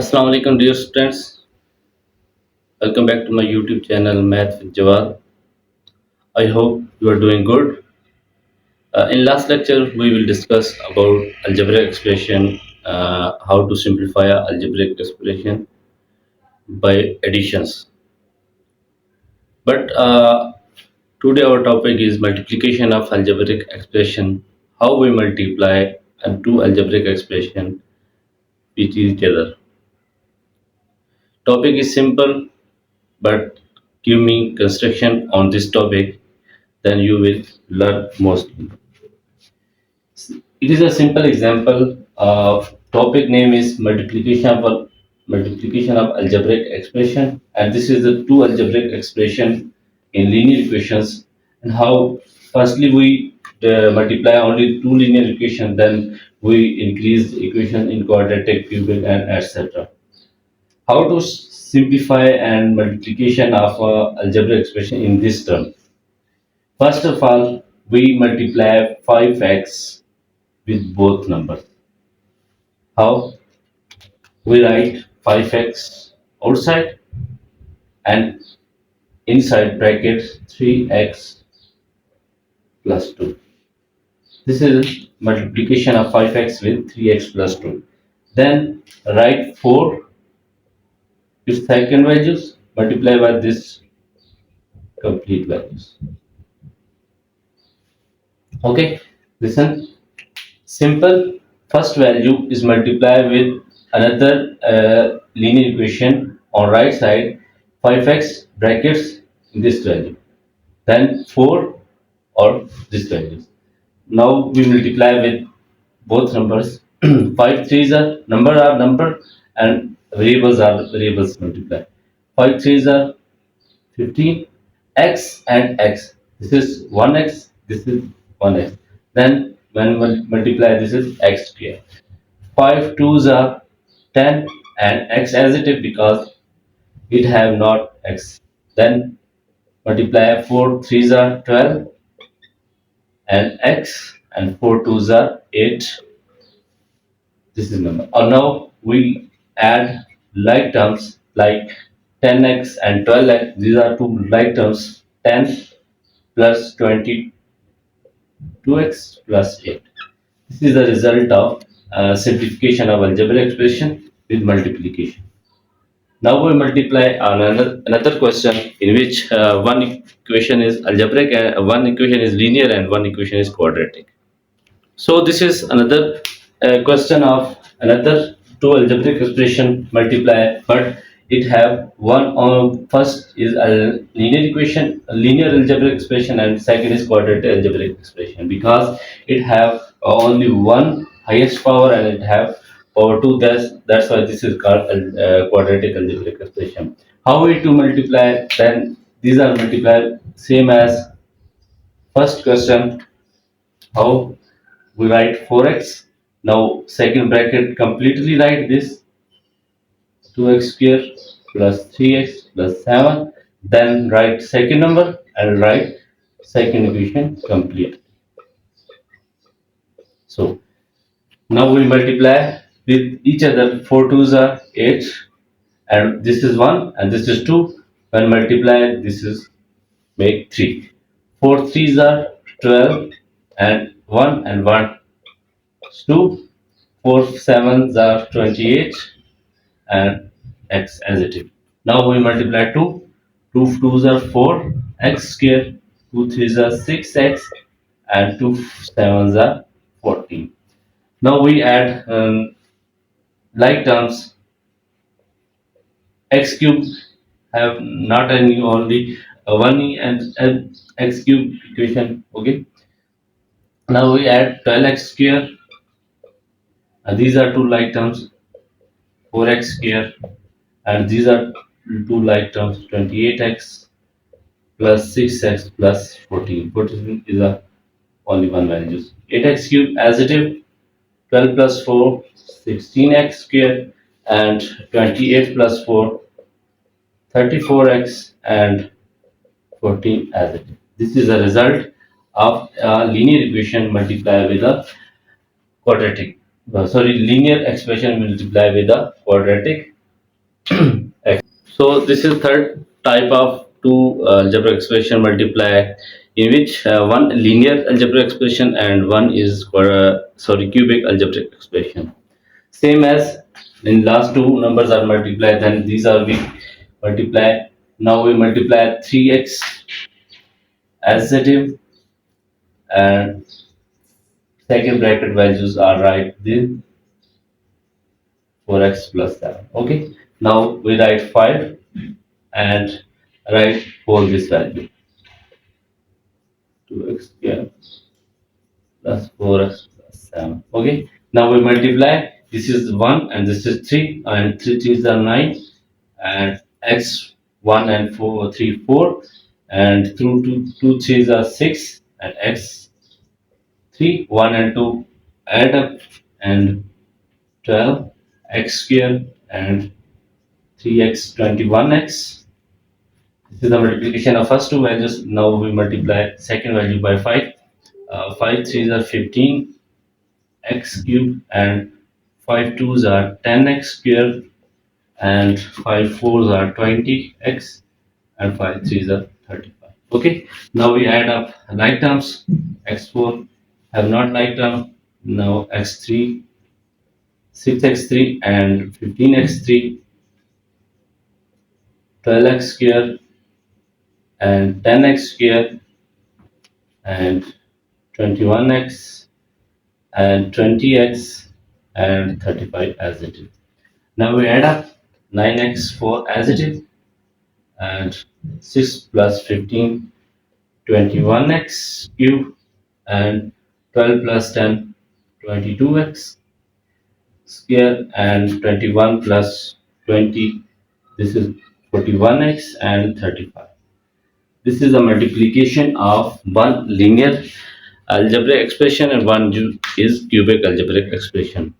Assalamu alaikum dear students. Welcome back to my YouTube channel Math with Jawad. I hope you are doing good. In last lecture we will discuss about algebraic expression, how to simplify a algebraic expression by additions. But today our topic is multiplication of algebraic expression, how we multiply two algebraic expression with each other. Topic is simple, but give me construction on this topic, then you will learn mostly. It is a simple example of topic name is multiplication of algebraic expression, and this is the two algebraic expression in linear equations, and how firstly we multiply only two linear equations, then we increase the equation in quadratic, cubic, and etc. How to simplify and multiplication of algebraic expression in this term? First of all, we multiply 5x with both numbers. How? We write 5x outside and inside bracket 3x plus 2. This is multiplication of 5x with 3x plus 2. Then write 4 its second values, multiply by this complete values. Okay, listen. Simple. First value is multiplied with another linear equation on right side, 5x brackets this value, then 4 or this value. Now we multiply with both numbers. 5 threes are number and variables are variables multiply. 5 threes are 15, x and x. This is 1x, this is 1x. Then when multiply, this is x square. 5 twos are 10 and x as it is because it have not x. Then multiply 4 threes are 12 and x, and 4 twos are 8. This is number. Or now we add like terms like 10x and 12x. These are two like terms. 10 plus 22x plus 8. This is the result of simplification of algebraic expression with multiplication. Now we multiply another question in which one equation is algebraic, and one equation is linear, and one equation is quadratic. So this is another question of another two algebraic expression multiply, but it have one on first is a linear equation, a linear algebraic expression, and second is quadratic algebraic expression because it have only one highest power and it have power two. That's why this is called quadratic algebraic expression. How we to multiply? Then these are multiplied same as first question. How we write 4x. Now second bracket completely write this 2x square plus 3x plus 7. Then write second number and write second equation complete. So now we multiply with each other. 4 twos are 8 and this is 1 and this is 2. When multiply, this is make 3. 4 threes are 12 and 1 and 1 is 2. 4 sevens are 28 and x as it is. Now we multiply 2. 2 twos are 4 x square. 2 threes are 6x and 2 sevens are 14. Now we add like terms. X cube have not any only one and x cube equation. Okay. Now we add 12x square. These are two like terms. 4x square, and these are two like terms 28x plus 6x plus 14. 14 is a only one values. 8x cube as it is, 12 plus 4 16x square, and 28 plus 4 34x and 14 as it is. This is a result of a linear equation multiplied with a quadratic. linear expression multiply with a quadratic. So this is third type of two algebraic expression multiply, in which one linear algebraic expression and one is cubic algebraic expression. Same as in last two numbers are multiplied, then these are we multiply. Now we multiply 3x adjective and second bracket values are right there 4x plus 7. Okay. Now we write 5 and write for this value 2x square plus 4x plus 7. Okay. Now we multiply. This is 1 and this is 3 and 3 3s are 9 and x 1 and 4 3 4 and through 2 3s are 6 and x 3 1 and 2 add up and 12 x square and 3x 21x. This is the multiplication of first two values. Now we multiply second value by 5. 5 3s are 15 x cubed and 5 2s are 10x square and 5 4s are 20x and 5 3s are 35. Okay, now we add up like terms. X4 have not like term. Now x3, 6x3 and 15x3, 12x square and 10x square and 21x and 20x and 35 as it is. Now we add up 9x for as it is and 6 plus 15, 21x cube and 12 plus 10, 22x square and 21 plus 20, this is 41x and 35. This is a multiplication of one linear algebraic expression and one is cubic algebraic expression.